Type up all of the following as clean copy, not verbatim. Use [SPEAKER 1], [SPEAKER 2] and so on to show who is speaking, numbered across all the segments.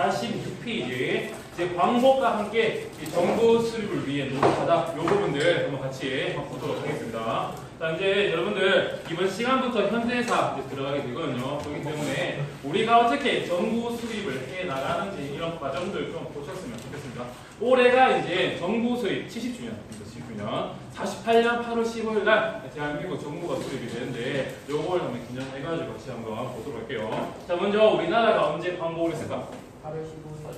[SPEAKER 1] 46페이지 이제 광복과 함께 정부 수립을 위해 노력하다 요 부분들 한번 같이 보도록 하겠습니다. 자, 이제 여러분들 이번 시간부터 현대사 이제 들어가게 되거든요. 그렇기 때문에 우리가 어떻게 정부 수립을 해 나가는지 이런 과정들 좀 보셨으면 좋겠습니다. 올해가 이제 정부 수립 70주년, 70주년, 48년 8월 15일 날 대한민국 정부가 수립이 되는데 요걸 한번 기념해가지고 같이 한번 보도록 할게요. 자, 먼저 우리나라가 언제 광복을 했을까?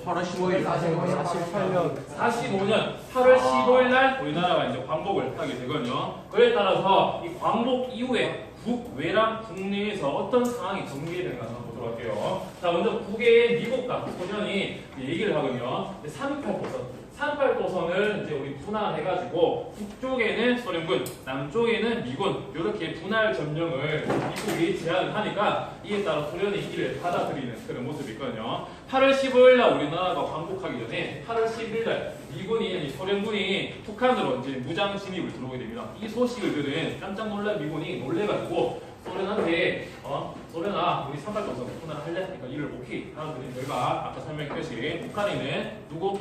[SPEAKER 2] 8월 15일 48년
[SPEAKER 1] 45년 8월 15일 날 우리나라가 이제 광복을 하게 되거든요. 그에 따라서 이 광복 이후에 국외랑 국내에서 어떤 상황이 전개되는가 한번 보도록 할게요. 자, 먼저 국외의 미국과 소련이 얘기를 하거든요. 38도선을 이제 우리 분할해가지고 북쪽에는 소련군, 남쪽에는 미군 이렇게 분할 점령을 미국이 제안을 하니까 이에 따라 소련이 이를 받아들이는 그런 모습이 있거든요. 8월 15일 날 우리나라가 광복하기 전에 8월 11일 날 미군이 소련군이 북한으로 이제 무장 진입을 들어오게 됩니다. 이 소식을 들은 깜짝 놀란 미군이 놀래가지고 소련한테 소련아 우리 38도선 분할할래? 그러니까 이를 오케이 하는 결과 아까 설명했듯이 북한에는 누구?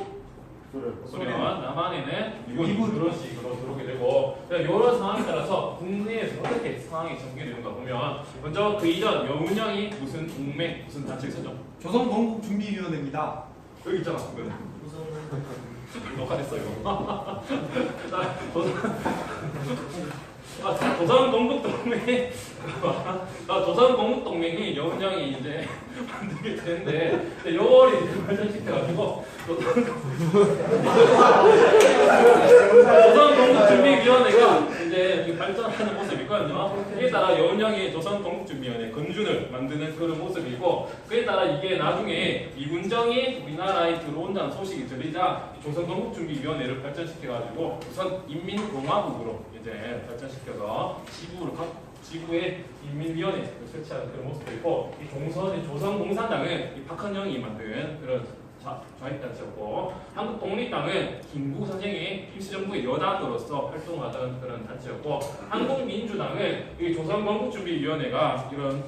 [SPEAKER 1] 소련, 남한에는 미군 그런 식으로 들어오게 되고 여러 상황에 따라서 국내에서 어떻게 상황이 전개되는가 보면 먼저 그 이전 여운형이 무슨 동맹 무슨 단체에 있었죠?
[SPEAKER 3] 조선건국준비위원회입니다.
[SPEAKER 1] 여기 있잖아 그거는 녹화됐어 이거 조선건국동맹 조선건국동맹이 여운형이 이제 만들게 되는데 요거를 이제 발전시켜가지고 조선건국준비위원회가 이제 발전하는 모습이 있거든요. 그에 따라 여운형이 조선건국준비위원회 건준을 만드는 그런 모습이고 그에 따라 이게 나중에 이군정이 우리나라에 들어온다는 소식이 들리자 조선건국준비위원회를 발전시켜가지고 우선 인민공화국으로 이제 발전시켜서 지구의 인민위원회를 설치하는 그런 모습도 있고 이 조선공산당은 이 박헌영이 만든 그런 좌익단체였고 한국독립당은 김구 선생이 임시정부의 여당으로서 활동하던 그런 단체였고 한국민주당은 이 조선건국준비위원회가 이런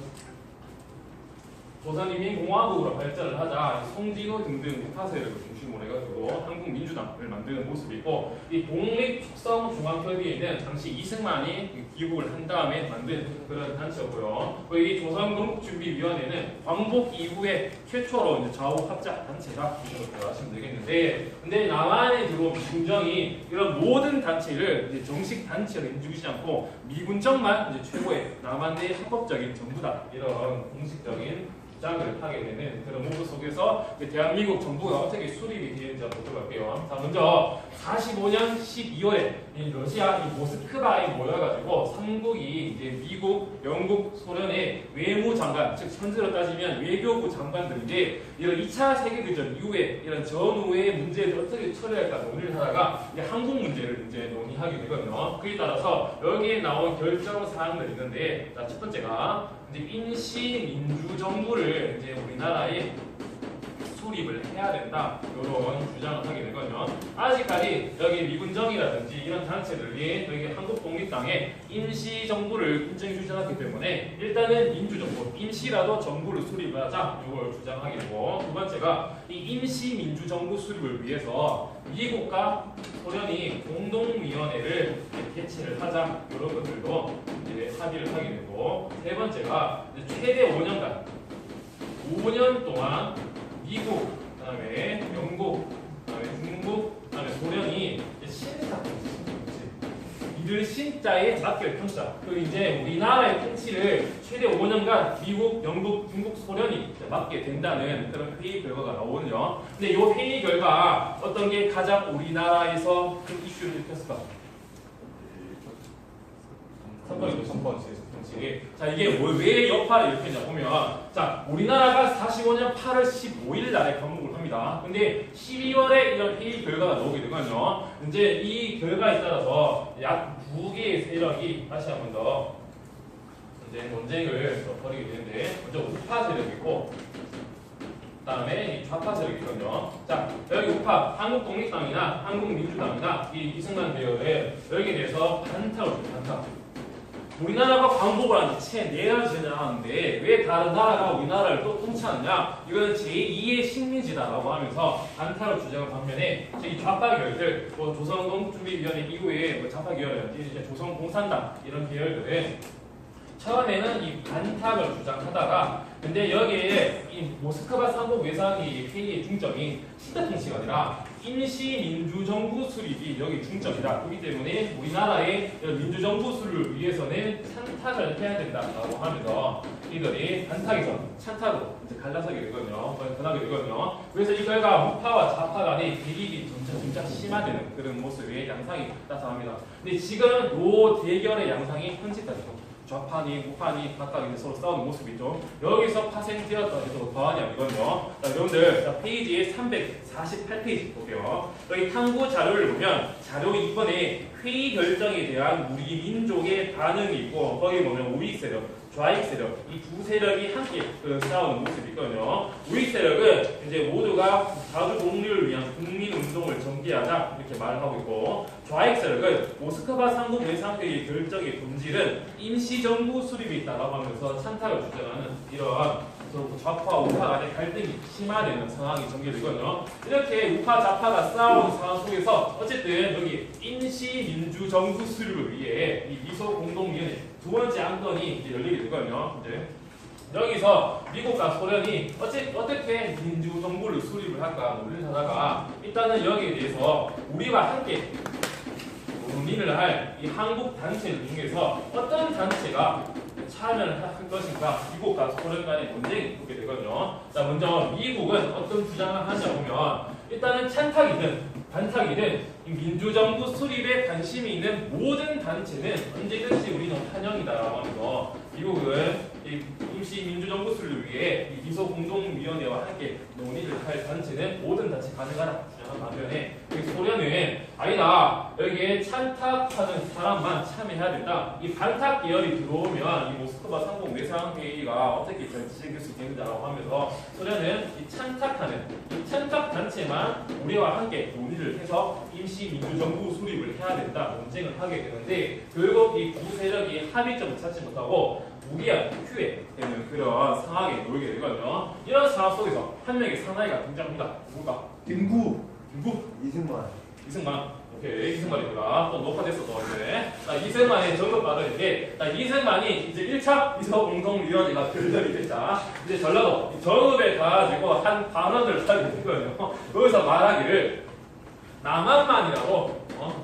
[SPEAKER 1] 조선인민공화국으로 발전을 하자 송진호 등등 우파 세력을 중심으로 해가지고 한국민주당을 만드는 모습이 있고 이 독립축성중앙협의회는 당시 이승만이 기부를 한 다음에 만든 그런 단체였고요. 이 조선건국준비위원회는 광복 이후에 최초로 이제 좌우합작 단체가 이렇게 하시면 되겠는데 근데 남한에 들어온 민정이 이런 모든 단체를 이제 정식 단체로 인정하지 않고 미군정만 이제 최고의 남한 내 합법적인 정부다 이런 공식적인 주장을 하게 되는 그런 모습 속에서 대한민국 정부가 어떻게 수립이 되는지 한번 보도록 할게요. 자, 먼저 45년 12월에 러시아 모스크바에 모여가지고 삼국이 이제 미국, 영국, 소련의 외무장관, 즉 현재로 따지면 외교부 장관들인데 이런 2차 세계대전 이후에 이런 전후의 문제를 어떻게 처리할까 논의를 하다가 이제 한국 문제를 이제 논의하게 되거든요. 그에 따라서 여기에 나온 결정 사항들이 있는데 자, 첫 번째가 이제 임시민주정부를 이제 우리나라에 수립을 해야 된다 이런 주장을 하게 되거든요. 아직까지 여기 미군정이라든지 이런 단체들이 여기 한국독립당의 임시정부를 인정해주지 않았기 때문에 일단은 민주정부, 임시라도 정부를 수립하자 이걸 주장하게 되고 두 번째가 이 임시민주정부 수립을 위해서 미국과 소련이 공동위원회를 개최를 하자 이런 것들도 이제 합의를 하게 되고 세 번째가 최대 5년 동안 미국, 그다음에 영국, 그다음에 중국, 그다음에 소련이 신사 이들 신자의 맞기를 평시다. 그리고 이제 우리나라의 통치를 최대 5년간 미국, 영국, 중국, 소련이 맡게 된다는 그런 회의 결과가 나오거든요. 근데 이 회의 결과 어떤 게 가장 우리나라에서 큰 이슈를 일으켰을까? 선거이죠, 선거. 자, 이게 왜 여파를 일으켰냐 보면 자, 우리나라가 45년 8월 15일 날에 광복을 합니다. 근데 12월에 이런 회의 결과가 나오게 되거든요. 이제 이 결과에 따라서 약 두 개의 세력이 다시 한 번 더 이제 논쟁을 벌이게 되는데 먼저 우파 세력이 있고 그다음에 이 좌파 세력이 있거든요. 자, 여기 우파 한국독립당이나 한국민주당이나 이 이승만 대열에 여기에 대해서 반탁을 줍니다. 반탁. 우리나라가 광복을 한 지 채 4년 지나는데 왜 다른 나라가 우리나라를 또 통치하느냐? 이거는 제2의 식민지 것이다라고 하면서 반타로 주장한 반면에 이 좌파 계열들, 뭐 조선공준비위원회 이후에 뭐 좌파 계열, 이제 조선공산당 이런 계열들은 처음에는 이 반탁을 주장하다가 근데 여기에 이 모스크바 상국 외상이 회의의 중점이 시대 통치가 아니라 임시 민주정부 수립이 여기 중점이다. 그렇기 때문에 우리나라의 민주정부 수립을 위해서는 찬탁을 해야 된다라고 하면서 이들이 반탁에서 찬탁으로 이제 갈라서게 되거든요. 변하게 되거든요. 그래서 이 결과 우파와 좌파 간의 대립이 점차 심화되는 그런 모습의 양상이 나타납니다. 근데 지금 이 대결의 양상이 현재까지도 좌파니 우파니 각각 이제 서로 싸우는 모습이죠. 여기서 파생되었던 또 더하냐 이건요. 자, 여러분들 페이지에 348페이지 볼게요. 여기 탐구 자료를 보면 자료 2번에 회의 결정에 대한 우리 민족의 반응이 있고 거기 보면 우익 세력, 좌익 세력 이 두 세력이 함께 싸우는 모습이 있거든요. 우익 세력은 이제 모두가 자주 독립을 위한 국민 운동을 전개하자 이렇게 말을 하고 있고 좌익 세력은 모스크바 상국 외상회의 결정의 본질은 임시정부 수립이 있다라고 하면서 찬탁을 주장하는 이러한 좌파 우파 간의 갈등이 심화되는 상황이 전개되거든요. 이렇게 우파 좌파가 싸우는 상황 속에서 어쨌든 여기 임시민주정부 수립을 위해 이 미소공동위원회 두 번째 안건이 이제 열리게 되거든요. 이제 여기서 미국과 소련이 어떻게 민주정부를 수립을 할까 논의를 하다가 일단은 여기에 대해서 우리와 함께 논의를 할 이 한국 단체들 중에서 어떤 단체가 참여를 할 것인가 미국과 소련 간의 논쟁이 있게 되거든요. 자, 먼저 미국은 어떤 주장을 하냐 보면 일단은 찬탁이든 반탁이든 이 민주정부 수립에 관심이 있는 모든 단체는 언제든지 우리는 환영이다라고 하면서 미국은 이 임시 민주정부 수립을 위해 이 미소공동위원회와 함께 논의를 할 단체는 모든 단체 가능하다 주장한 반면에 소련은 아니다 여기에 찬탁하는 사람만 참여해야 된다. 이 반탁 계열이 들어오면 이 모스크바 상공 외상회의가 어떻게 진행될 수 있겠느냐라고 하면서 소련은 이 찬탁 단체만 우리와 함께 논의를 해서 임시 민주정부 수립을 해야 된다 논쟁을 하게 되는데 결국 이 두 세력이 합의점을 찾지 못하고 무기한 휴에 되는 그런 상황에 놓이게 되거든요. 이런 상황 속에서 한 명의 사나이가 등장합니다. 누가?
[SPEAKER 3] 김구.
[SPEAKER 1] 이승만. 오케이, 이승만입니다. 또 녹화됐어, 또 이제. 자, 이승만의 전급받은 자, 이승만이 이제 1차 미소공동위원회가 결정이 됐다. 이제 전라도 전읍에 가가지고 한 발언을 하게 되거든요. 거기서 말하기를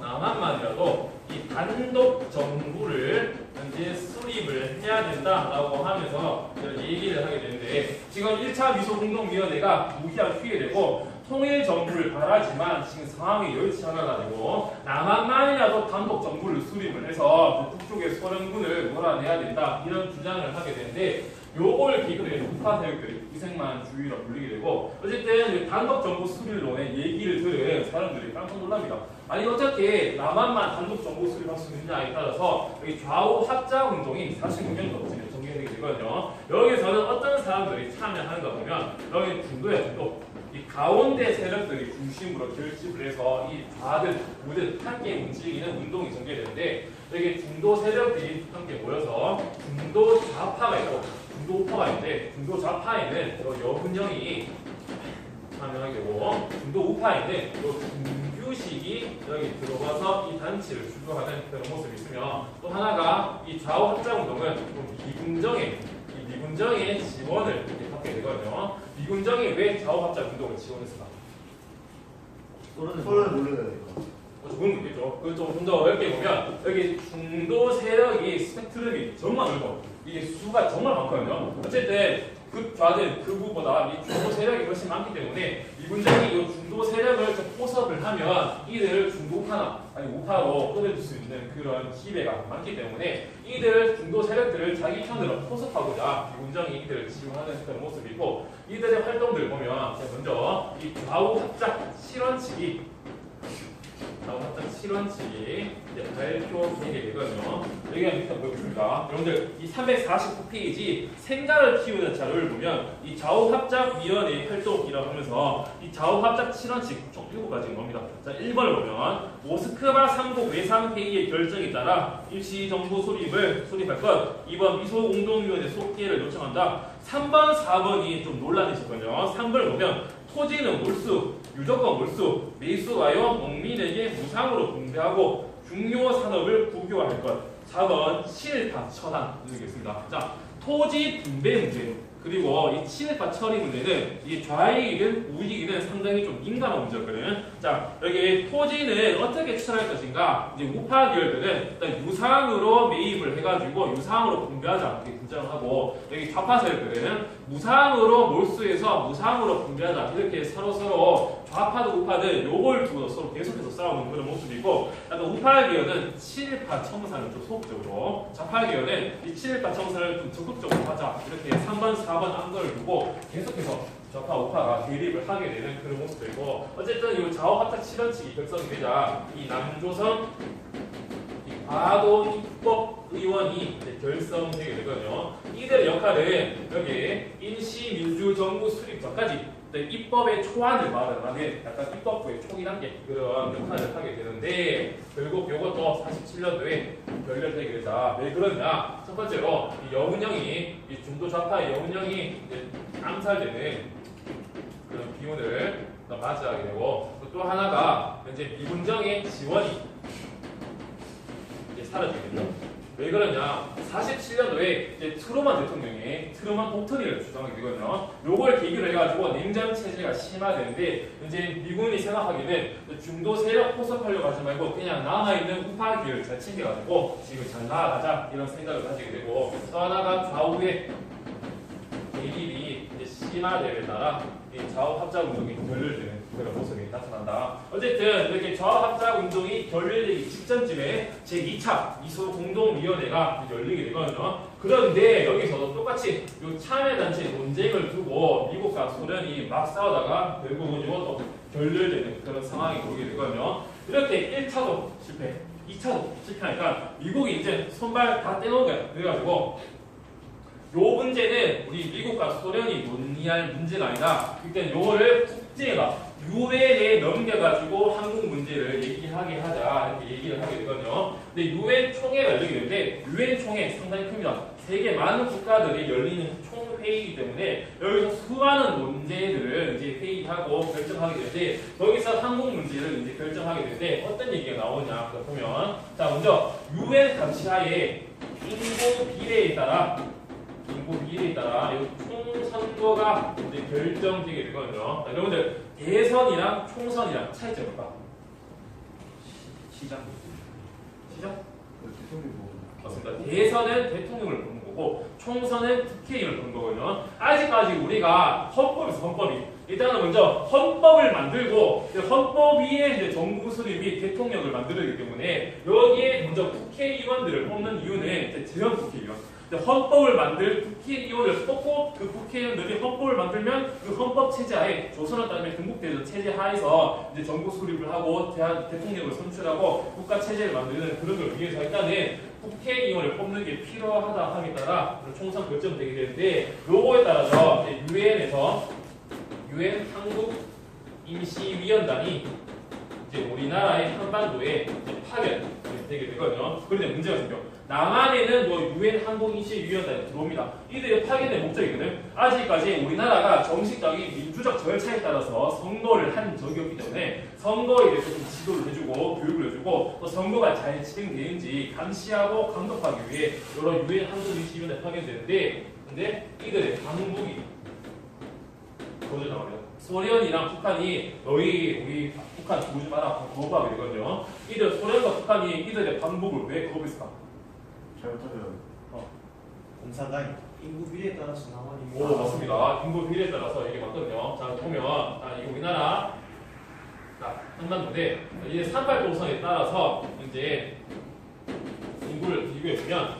[SPEAKER 1] 남한만이라도 이 단독 정부를 현재 수립을 해야 된다라고 하면서 얘기를 하게 되는데 지금 1차 미소공동위원회가 무기한 휴회되고 통일 정부를 바라지만 지금 상황이 여의치 않아가지고 남한만이라도 단독 정부를 수립을 해서 북쪽의 소련군을 몰아내야 된다 이런 주장을 하게 되는데 요걸 계기로 해서 우파 세력들이 이승만 주의로 불리게 되고 어쨌든 단독 정부 수립론의 얘기를 들은 사람들이 깜짝 놀랍니다. 아니 어떻게 남한만 단독 정부 수립할 수 있느냐에 따라서 여기 좌우 합작 운동이 46년도 전개되게 되거든요. 여기서는 어떤 사람들이 참여하는가 보면 여기 중도야 이 가운데 세력들이 중심으로 결집을 해서 이 좌든 우든 함께 움직이는 운동이 전개되는데 여기 중도 세력들이 함께 모여서 중도 좌파가 있고 중도 우파가 있는데 중도 좌파에는 여훈영이 참여하게 되고 중도 우파에는 중규식이 여기 들어와서 이 단체를 주도하는 그런 모습이 있으며 또 하나가 이 좌우 합작 운동은 미군정의 지원을 이렇게 받게 되거든요. 미군정이 왜 좌우 합작 운동을 지원했을까?
[SPEAKER 2] 소련은
[SPEAKER 1] 그건 모르겠죠. 그걸 좀 더 넓게 보면 여기 중도 세력이 스펙트럼이 정말 넓고 이게 수가 정말 많거든요. 어쨌든 극좌든 극우보다 이 중도 세력이 훨씬 많기 때문에 미군정이 이 중도 세력을 포섭을 하면 이들 중도 우파나 아니 우파로 끌어줄 수 있는 그런 기회가 많기 때문에 이들 중도 세력들을 자기 편으로 포섭하고자 미군정이 이들을 지원하는 그런 모습이고 이들의 활동들 보면 먼저 이 좌우 합작 실원칙이 이제 발표되게 되거든요. 여기가 밑에 보여줍니다. 여러분들 이 349페이지 생각을 키우는 자료를 보면 이 좌우합작위원회 활동이라고 하면서 이 좌우합작 실현칙 총 7가지인 겁니다. 자, 1번을 보면 모스크바 상국 외상회의의 결정에 따라 임시정부 수립할 것 2번 미소공동위원회 속개를 요청한다. 3번, 4번이 좀 논란이 있었거든요. 3번을 보면 토지는 몰수, 유조건 몰수, 매수하여 농민에게 무상으로 분배하고 중요 산업을 국유화할 것. 4번 친일파 처단 드리겠습니다. 자, 토지 분배 문제 그리고 이 친일파 처리 문제는 이 좌익이든 우익이든 상당히 좀 민감한 문제거든. 자, 여기 토지는 어떻게 추천할 것인가? 이제 우파 계열들은 일단 유상으로 매입을 해가지고 유상으로 분배하자 이렇게 주장하고, 여기 좌파 세력들은 무상으로 몰수해서 무상으로 분배하자 이렇게 서로 좌파도 우파든 요걸 두고 서로 계속해서 싸우는 그런 모습이고, 약간 우파 계열은 친일파 청산을 좀 소극적으로, 좌파 계열은 이 친일파 청산을 좀 적극적으로 하자 이렇게 3번, 4번 안건을 두고 계속해서 좌파 우파가 대립을 하게 되는 그런 모습들이고, 어쨌든 이 좌우 합작 7원칙이 결성이 되자 이 남조선 과도 입법 의원이 결성되게 되거든요. 이들의 역할은 여기 인시민주정부 수립 전까지 입법의 초안을 마련하는 약간 입법부의 초기 단계 그런 역할을 하게 되는데, 결국 이것도 47년도에 결렬되게 되자. 왜 그러냐? 첫 번째로 이 여운형이, 이 중도 좌파의 여운형이 암살되는 그런 기운을 맞이하게 되고, 또 하나가 이제 미군정의 지원이 사라지겠죠. 왜 그러냐? 47년도에 이제 트루먼 대통령이 트루먼 독트린을 주장하게 되거든요. 요걸 계기로 해가지고 냉전 체제가 심화되는데, 이제 미군이 생각하기는 중도 세력 포섭하려고 하지 말고 그냥 남아있는 우파 계열 잘 챙겨가지고 지금 잘 나아가자 이런 생각을 가지게 되고, 또 하나가 좌우의 대립이 이제 심화됨에 따라 이 좌우 합작 운동이 결렬되는 그런 모습이 나타난다. 어쨌든 이렇게 좌우 합작 운동이 결렬되기 직전쯤에 제2차 이소 공동위원회가 열리게 되거든요. 그런데 여기서도 똑같이 이 참여단체 논쟁을 두고 미국과 소련이 막 싸우다가 결국은 이것도 결렬되는 그런 상황이 오게 되거든요. 이렇게 1차도 실패, 2차도 실패하니까 미국이 이제 손발 다 떼놓은 거야. 그래가지고 요 문제는 우리 미국과 소련이 논의할 문제가 아니라 일단 요거를 국제가 유엔에 넘겨가지고 한국 문제를 얘기하게 하자 이렇게 얘기를 하게 되거든요. 근데 유엔 총회가 열리게 되는데 유엔 총회 상당히 큽니다. 세계 많은 국가들이 열리는 총회이기 때문에 여기서 수많은 문제들을 이제 회의하고 결정하게 되는데, 거기서 한국 문제를 이제 결정하게 되는데 어떤 얘기가 나오냐 보면, 자 먼저 유엔 감시하에 인구 비례에 따라 총선거가 이제 결정되게 되거든요. 자, 여러분들 대선이랑 총선이랑 차이점이 뭘까?
[SPEAKER 2] 시장.
[SPEAKER 3] 대통령 뭐
[SPEAKER 1] 맞습니다. 대선은 대통령을 보는 거고 총선은 국회의원을 보는 거거든요. 아직까지 우리가 헌법이 일단은 먼저 헌법을 만들고 헌법 위에 이제 정부 수립이 대통령을 만들기 때문에 여기에 먼저 국회의원들을 뽑는 이유는 이제 재헌 국회의원. 헌법을 만들 국회의원을 뽑고 그 국회의원들이 헌법을 만들면 그 헌법 체제하에 조선을 따르면 등국대전 체제 하에서 이제 정부 수립을 하고 대통령을 선출하고 국가 체제를 만드는 그런 걸 위해서 일단은 국회의원을 뽑는 게 필요하다 함에 따라 총선 결정되게 되는데, 요거에 따라서 유엔에서 유엔 한국 임시위원단이 이제 우리나라의 한반도에 이제 파견되게 되거든요. 그런데 문제가 생겨. 남한에는 뭐 유엔 항공인시위원단이 들어옵니다. 이들의 파견의 목적이거든. 아직까지 우리나라가 정식적인 민주적 절차에 따라서 선거를 한 적이 없기 때문에 선거에 대해서 좀 지도를 해주고 교육을 해주고 또 선거가 잘 진행되는지 감시하고 감독하기 위해 여러 유엔 항공인시위원단이 파견되는데, 근데 이들의 방북이 거절당합니다. 소련이랑 북한이 너희 우리 북한 도우지 마라 거부하게 되거든요. 이들 소련과 북한이 이들의 방북을 왜 거부했을까?
[SPEAKER 3] 잘못하면
[SPEAKER 2] 공사당이.
[SPEAKER 4] 인구 비례에 따라서 남한이
[SPEAKER 1] 오 맞습니다. 인구 비례에 따라서 이게 맞거든요. 자 보면 이 우리나라 한반도인데 이제 38도선에 따라서 이제 인구를 비교해 보면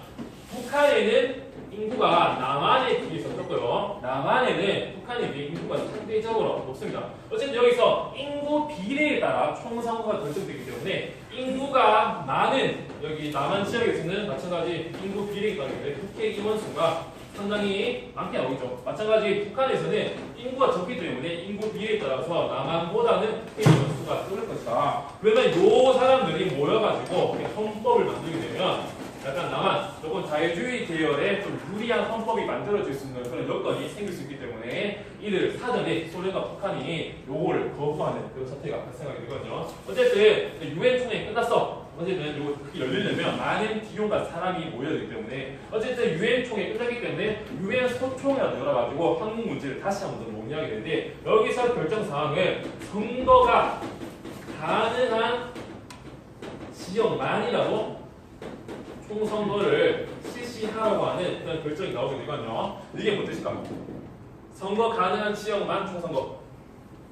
[SPEAKER 1] 북한에는 인구가 남한에 비해서 적고요. 남한에는 북한에 비해 인구가 상대적으로 높습니다. 어쨌든 여기서 인구 비례에 따라 총선거가 결정되기 때문에 인구가 많은 여기 남한 지역에서는 마찬가지 인구 비례에 따르게 국회의원 수가 상당히 많게 나오죠. 마찬가지 북한에서는 인구가 적기 때문에 인구 비례에 따라서 남한보다는 국회의원 수가 적을 것이다. 그러면 요 사람들이 모여가지고 헌법을 만들게 되면 약간 남한 조금 자유주의 계열의 좀 유리한 헌법이 만들어질 수 있는 그런 여건이 생길 수 있기 때문에 이들 사전에 소련과 북한이 요거를 거부하는 그런 사태가 발생하게 되거든요. 어쨌든 유엔 총회 끝났어. 어쨌든 요거 그게 열리려면 많은 비용과 사람이 모여야 되기 때문에 어쨌든 유엔 총회 끝났기 때문에 유엔 소총회가 열어가지고 한국 문제를 다시 한번 논의하게 되는데 여기서 결정 사항은 선거가 가능한 지역만이라도 총선거를 실시하라고 하는 그런 결정이 나오게 되거든요. 이게 뭔 뜻일까? 선거 가능한 지역만 총선거.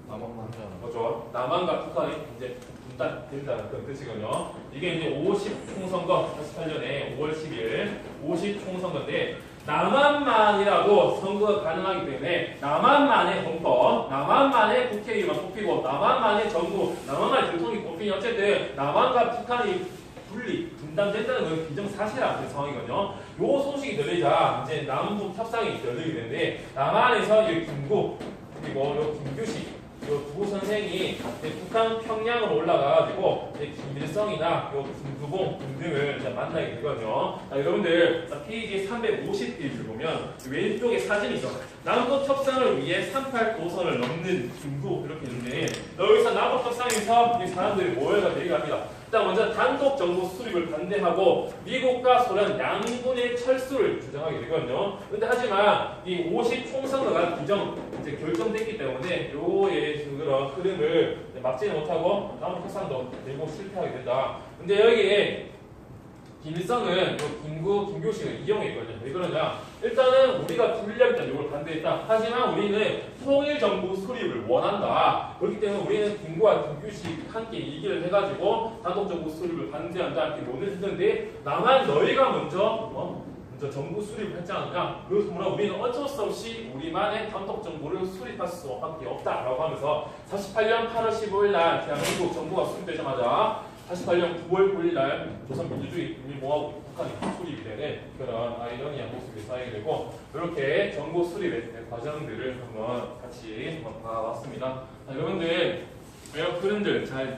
[SPEAKER 2] 남한만
[SPEAKER 1] 그렇죠. 남한과 북한이 이제 분단된다는 그런 뜻이거든요. 이게 이제 50 총선거 48년에 5월 10일 50 총선거인데 남한만이라도 선거가 가능하기 때문에 남한만의 헌법, 남한만의 국회의원 뽑히고 남한만의 정부, 남한만의 대통령이 뽑히니 어쨌든 남한과 북한이 분단된다는 건 기정사실한 상황이거든요. 요 소식이 들리자 이제 남북 협상이 열리게 되는데 남한에서 이 김구 그리고 요 김규식 요 두 선생이 북한 평양으로 올라가가지고 김일성이나 요 김두봉 등등을 이제 만나게 되거든요. 자, 여러분들 페이지 350페이지를 보면 왼쪽에 사진이 있어. 남북 협상을 위해 38 도선을 넘는 김구 이렇게 있는데 여기서 남북 협상에서 이 사람들이 모여가 대기합니다. 일단 먼저 단독 정부 수립을 반대하고 미국과 소련 양군의 철수를 주장하게 되거든요. 근데 하지만 이 50 총선거가 이제 결정됐기 때문에 요의 그런 흐름을 막지는 못하고 남북 협상도 결국 실패하게 된다. 근데 여기에 김일성은 김교식을 이용했거든요. 왜 그러냐? 일단은 우리가 불리하기 이걸 반대했다. 하지만 우리는 통일정부 수립을 원한다. 그렇기 때문에 우리는 김구와 김규식 함께 얘기를 해가지고 단독정부 수립을 반대한다. 이렇게 논의를 했는데 나만 너희가 먼저 정부 수립을 했지 않느냐? 그래서 우리는 어쩔 수 없이 우리만의 단독정부를 수립할 수밖에 없다라고 하면서 48년 8월 15일 날 대한민국 정부가 수립되자마자 48년 9월 9일 날 조선민주주의 국민공화국 북한이 수립이 되는 그런 아이러니한 모습이 쌓이게 되고 이렇게 정부 수립의 과정들을 한번 같이 봐봤습니다. 여러분들 외역 흐름들 잘